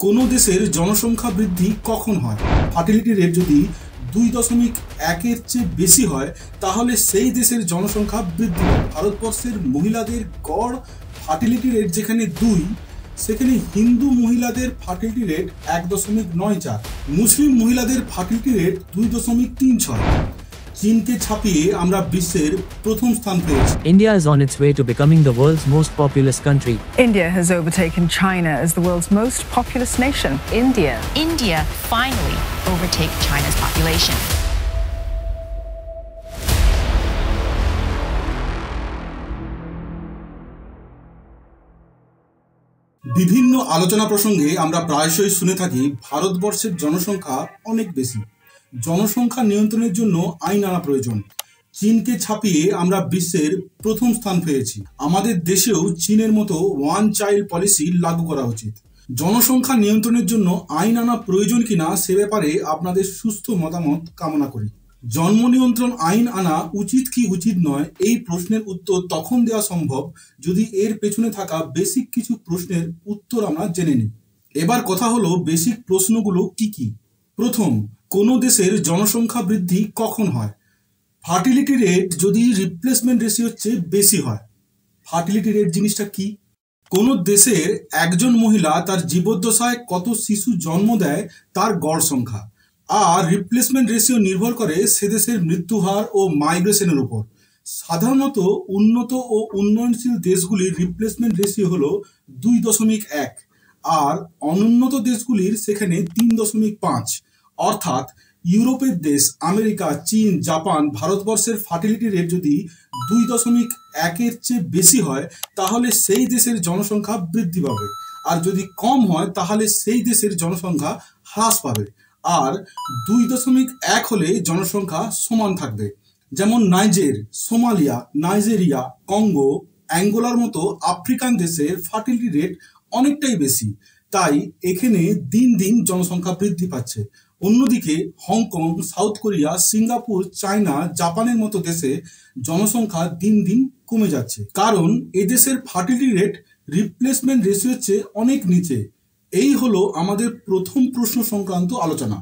কোনো দেশের জনসংখ্যা বৃদ্ধি কখন হয়? ফার্টিলিটি রেট যদি 2.1-এর চেয়ে বেশি হয় তাহলে সেই দেশের জনসংখ্যা বৃদ্ধি পায়। ভারতবর্ষের মহিলাদের গড় ফার্টিলিটি রেট যেখানে 2, সেখানে হিন্দু মহিলাদের ফার্টিলিটি রেট 1.94, মুসলিম মহিলাদের ফার্টিলিটি রেট 2.36। চীনকে ছাপিয়ে আমরা বিশ্বের প্রথম স্থান পেয়েছি। India is on its way to becoming the world's most populous country. India has overtaken China as the world's most populous nation. India finally overtake China's population. বিভিন্ন আলোচনা প্রসঙ্গে আমরা প্রায়শই শুনে থাকি ভারতবর্ষের জনসংখ্যা অনেক বেশি, জনসংখ্যা নিয়ন্ত্রণের জন্য আইন আনা প্রয়োজন। চীনকে ছাপিয়ে আমরা বিশ্বের প্রথম স্থান পেয়েছি। আমাদের দেশেও চীনের মতো ওয়ান চাইল্ড পলিসি লাগু করা উচিত। জনসংখ্যা নিয়ন্ত্রণের জন্য আইন আনা প্রয়োজন কিনা সে ব্যাপারে আপনাদের সুস্থ মতামত কামনা করি। জন্ম নিয়ন্ত্রণ আইন আনা উচিত কি উচিত নয়, এই প্রশ্নের উত্তর তখন দেওয়া সম্ভব যদি এর পেছনে থাকা বেসিক কিছু প্রশ্নের উত্তর আমরা জেনে নিই। এবার কথা হলো বেসিক প্রশ্নগুলো কি কি। প্রথম, কোনো দেশের জনসংখ্যা বৃদ্ধি কখন হয়? ফার্টিলিটি রেট যদি রিপ্লেসমেন্ট রেশিওর চেয়ে বেশি হয়। ফার্টিলিটি রেট জিনিসটা কি? কোনো দেশের একজন মহিলা তার জীবদ্দশায় কত শিশু জন্ম দেয় তার গড় সংখ্যা, আর রিপ্লেসমেন্ট রেশিও নির্ভর করে সে দেশের মৃত্যুহার ও মাইগ্রেশনের উপর। সাধারণত উন্নত ও উন্নয়নশীল দেশগুলির রিপ্লেসমেন্ট রেশিও হলো 2.1, আর অনুন্নত দেশগুলির সেখানে 3.5। অর্থাৎ ইউরোপের দেশ, আমেরিকা, চীন, জাপান, ভারতবর্ষের ফার্টিলিটি রেট যদি 2.1-এর চেয়ে বেশি হয় তাহলে সেই দেশের জনসংখ্যা বৃদ্ধি পাবে, আর যদি কম হয় তাহলে সেই দেশের জনসংখ্যা হ্রাস পাবে। আর 2.1 হলে জনসংখ্যা সমান থাকবে। যেমন নাইজের, সোমালিয়া, নাইজেরিয়া, কঙ্গো, অ্যাঙ্গোলার মতো আফ্রিকান দেশের ফার্টিলিটি রেট অনেকটাই বেশি, তাই এখানে দিন দিন জনসংখ্যা বৃদ্ধি পাচ্ছে। অন্যদিকে Hong Kong, south Korea, Singapore, China, জাপানের মতো দেশে জনসংখ্যা দিন দিন কমে যাচ্ছে, কারণ এদেশের ফার্টিলিটি রেট রিপ্লেসমেন্ট রেশিওর চেয়ে অনেক নিচে। এই হলো আমাদের প্রথম প্রশ্ন সংক্রান্ত আলোচনা।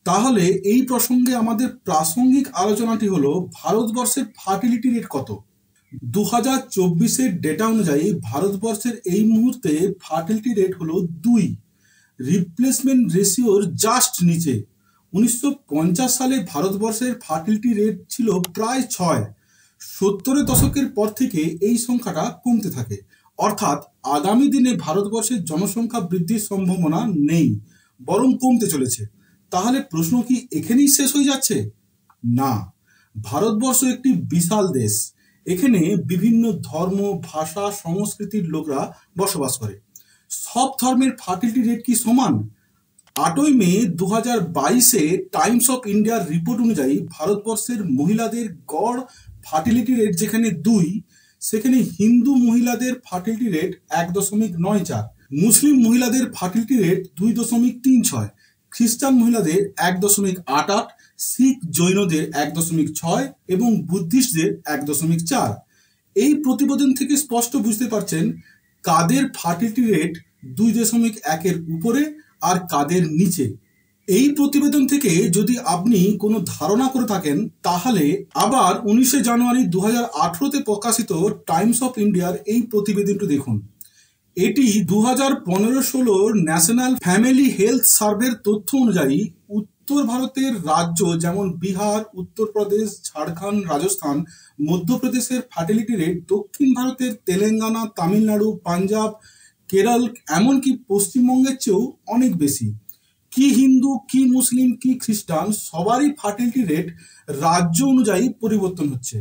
তাহলে এই প্রসঙ্গে আমাদের প্রাসঙ্গিক আলোচনাটি হলো ভারতবর্ষের ফার্টিলিটি রেট কত। 2024-এর ডেটা অনুযায়ী ভারতবর্ষের এই মুহূর্তে ফার্টিলিটি রেট হলো 2, রিপ্লেসমেন্ট রেশিওর জাস্ট নিচে। 1950 সালে ভারতবর্ষের ফার্টিলিটি রেট ছিল প্রায় 6। 70-এর দশকের পর থেকে এই সংখ্যাটা কমতে থাকে, অর্থাৎ আগামী দিনে ভারতবর্ষের জনসংখ্যা বৃদ্ধির সম্ভাবনা নেই, বরং কমতে চলেছে। তাহলে প্রশ্ন কি এখানেই শেষ হয়ে যাচ্ছে? না, ভারতবর্ষ একটি বিশাল দেশ। এখানে বিভিন্ন ধর্ম, ভাষা, সংস্কৃতির লোকরা বসবাস করে। সব ধর্মের ফার্টিলিটি রেট কি সমান? 8ই মে 2022-এ টাইমস অফ ইন্ডিয়ার রিপোর্ট অনুযায়ী ভারতবর্ষের মহিলাদের গড় ফার্টিলিটি রেট যেখানে 2, সেখানে হিন্দু মহিলাদের ফার্টিলিটি রেট 1.94, মুসলিম মহিলাদের ফার্টিলিটি রেট 2.36, খ্রিস্টান মহিলাদের 1.88, শিখ জৈনদের 1.6 এবং বুদ্ধিস্টদের 1.4। এই প্রতিবেদন থেকে স্পষ্ট বুঝতে পারছেন কাদের ফার্টিলিটি রেট 2.1-এর উপরে আর কাদের নিচে। এই প্রতিবেদন থেকে যদি আপনি কোনো ধারণা করে থাকেন তাহলে আবার 19শে জানুয়ারি 2018-তে প্রকাশিত টাইমস অফ ইন্ডিয়ার এই প্রতিবেদনটি দেখুন। এটি 2015-16 ন্যাশনাল ফ্যামিলি হেলথ সার্ভের তথ্য অনুযায়ী উত্তর ভারতের রাজ্য যেমন বিহার, উত্তরপ্রদেশ, ঝাড়খণ্ড, রাজস্থান, মধ্যপ্রদেশের ফার্টিলিটি রেট দক্ষিণ ভারতের তেলেঙ্গানা, তামিলনাড়ু, পাঞ্জাব, কেরল, এমনকি পশ্চিমবঙ্গের চেয়েও অনেক বেশি। কি হিন্দু, কি মুসলিম, কি খ্রিস্টান, সবারই ফার্টিলিটি রেট রাজ্য অনুযায়ী পরিবর্তন হচ্ছে।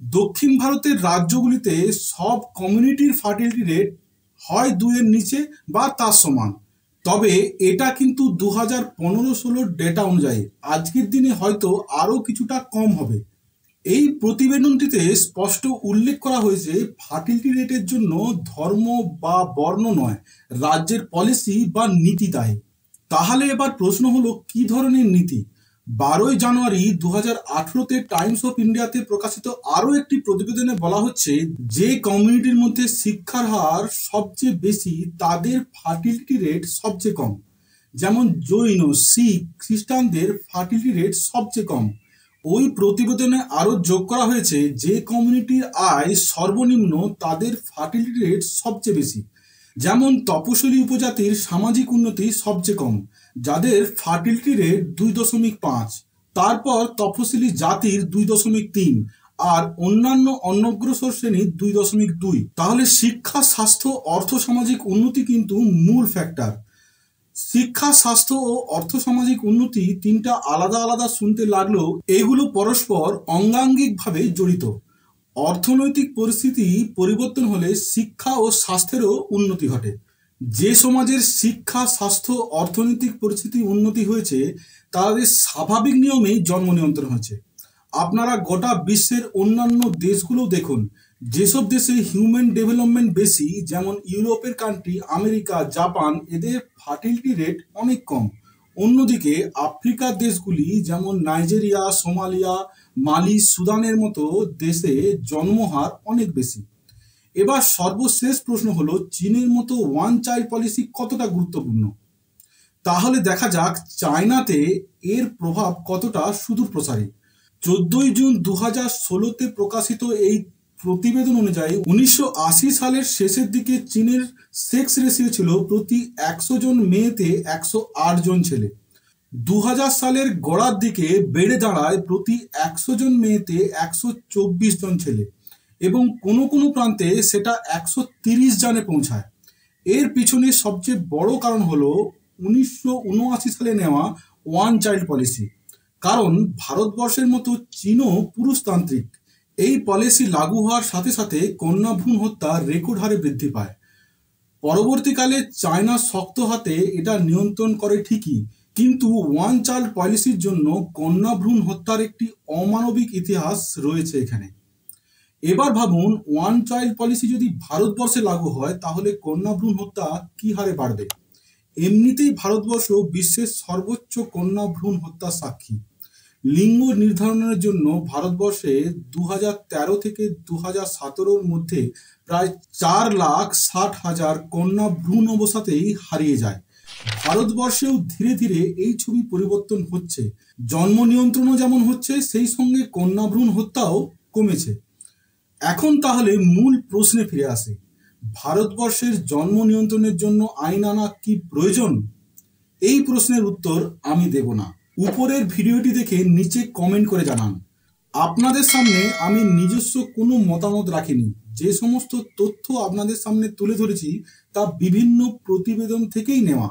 দক্ষিণ ভারতের রাজ্যগুলিতে সব কমিউনিটির ফার্টিলিটি রেট হয় 2-এর নিচে বা তার সমান। তবে এটা কিন্তু 2015-16 ডেটা অনুযায়ী, আজকের দিনে হয়তো আরও কিছুটা কম হবে। এই প্রতিবেদনটিতে স্পষ্ট উল্লেখ করা হয়েছে ফার্টিলিটি রেটের জন্য ধর্ম বা বর্ণ নয়, রাজ্যের পলিসি বা নীতি দায়ী। তাহলে এবার প্রশ্ন হলো কি ধরনের নীতি? 12 জানুয়ারি 2018-তে টাইমস অফ ইন্ডিয়াতে প্রকাশিত আরও একটি প্রতিবেদনে বলা হচ্ছে যে কমিউনিটির মধ্যে শিক্ষার হার সবচেয়ে বেশি তাদের ফার্টিলিটি রেট সবচেয়ে কম। যেমন জৈন, শিখ, খ্রিস্টানদের ফার্টিলিটি রেট সবচেয়ে কম। ওই প্রতিবেদনে আরও যোগ করা হয়েছে যে কমিউনিটির আয় সর্বনিম্ন তাদের ফার্টিলিটি রেট সবচেয়ে বেশি। যেমন তপশিলি উপজাতির সামাজিক উন্নতি সবচেয়ে কম, যাদের ফার্টিলিটি রেট 2.5, তারপর তপশিলি জাতির 2.3 আর অন্যান্য অনগ্রসর শ্রেণীর 2.2। তাহলে শিক্ষা, স্বাস্থ্য, অর্থসামাজিক উন্নতি কিন্তু মূল ফ্যাক্টর। শিক্ষা, স্বাস্থ্য ও অর্থসামাজিক উন্নতি তিনটা আলাদা আলাদা শুনতে লাগলেও এগুলো পরস্পর অঙ্গাঙ্গিকভাবে জড়িত। অর্থনৈতিক পরিস্থিতি পরিবর্তন হলে শিক্ষা ও স্বাস্থ্যেরও উন্নতি ঘটে। যে সমাজের শিক্ষা, স্বাস্থ্য, অর্থনৈতিক পরিস্থিতি উন্নতি হয়েছে তাদের স্বাভাবিক নিয়মেই জন্ম নিয়ন্ত্রণ হয়েছে। আপনারা গোটা বিশ্বের অন্যান্য দেশগুলো দেখুন, যেসব দেশে হিউম্যান ডেভেলপমেন্ট বেশি, যেমন ইউরোপের কান্ট্রি, আমেরিকা, জাপান, এদের ফার্টিলিটি রেট অনেক কম। অন্যদিকে আফ্রিকার দেশগুলি যেমন নাইজেরিয়া, সোমালিয়া, মালি, সুদানের মতো দেশে জন্মহার অনেক বেশি। এবার সর্বশেষ প্রশ্ন হলো, চীনের মতো ওয়ান চাইল্ড পলিসি কতটা গুরুত্বপূর্ণ? তাহলে দেখা যাক চায়নাতে এর প্রভাব কতটা সুদূর প্রসারী। 14 জুন 2016-তে প্রকাশিত এই প্রতিবেদন অনুযায়ী 1980 সালের শেষের দিকে চীনের সেক্স রেশিও ছিল প্রতি 100 জন মেয়েতে 108 জন ছেলে। 2000 সালের গোড়ার দিকে বেড়ে দাঁড়ায় প্রতি 100 জন মেয়েতে 124 জন ছেলে, এবং কোনো কোনো প্রান্তে সেটা 130 জনে পৌঁছায়। এর পিছনে সবচেয়ে বড় কারণ হলো 1979 সালে নেওয়া ওয়ান চাইল্ড পলিসি। কারণ ভারতবর্ষের মতো চীনও পুরুষতান্ত্রিক। এই পলিসি লাগু হওয়ার সাথে সাথে কন্যা ভ্রূণ হত্যা রেকর্ড হারে বৃদ্ধি পায়। পরবর্তীকালে চায়না শক্ত হাতে এটা নিয়ন্ত্রণ করে ঠিকই, কিন্তু ওয়ান চাইল্ড পলিসির জন্য কন্যা ভ্রূণ হত্যার একটি অমানবিক ইতিহাস রয়েছে এখানে। এবার ভাবুন, ওয়ান চাইল্ড পলিসি যদি ভারতবর্ষে লাগু হয় তাহলে কন্যা ভ্রূণ হত্যা কি হারে বাড়বে। এমনিতেই ভারতবর্ষ বিশ্বের সর্বোচ্চ কন্যা ভ্রূণ হত্যার সাক্ষী। লিঙ্গ নির্ধারণের জন্য ভারতবর্ষে 2013 থেকে 2017-র মধ্যে প্রায় 4,60,000 কন্যা ভ্রূণ অবস্থাতেই হারিয়ে যায়। ভারতবর্ষেও ধীরে ধীরে এই ছবি পরিবর্তন হচ্ছে। জন্ম নিয়ন্ত্রণও যেমন হচ্ছে, সেই সঙ্গে কন্যা ভ্রূণ হত্যাও কমেছে। এখন তাহলে মূল প্রশ্নে ফিরে আসে, ভারতবর্ষের জন্ম নিয়ন্ত্রণের জন্য আইন আনা কি প্রয়োজন? এই প্রশ্নের উত্তর আমি দেব না। উপরের ভিডিওটি দেখে নিচে কমেন্ট করে জানান। আপনাদের সামনে আমি নিজস্ব কোনো মতামত রাখিনি। যে সমস্ত তথ্য আপনাদের সামনে তুলে ধরেছি তা বিভিন্ন প্রতিবেদন থেকেই নেওয়া।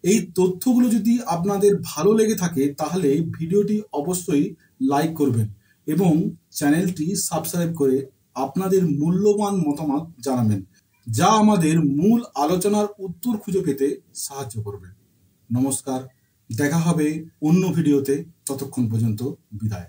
এই তথ্যগুলো যদি আপনাদের ভালো লেগে থাকে তাহলে ভিডিওটি অবশ্যই লাইক করবেন এবং চ্যানেলটি সাবস্ক্রাইব করে আপনাদের মূল্যবান মতামত জানাবেন, যা আমাদের মূল আলোচনার উত্তর খুঁজে পেতে সাহায্য করবে। নমস্কার, দেখা হবে অন্য ভিডিওতে। ততক্ষণ পর্যন্ত বিদায়।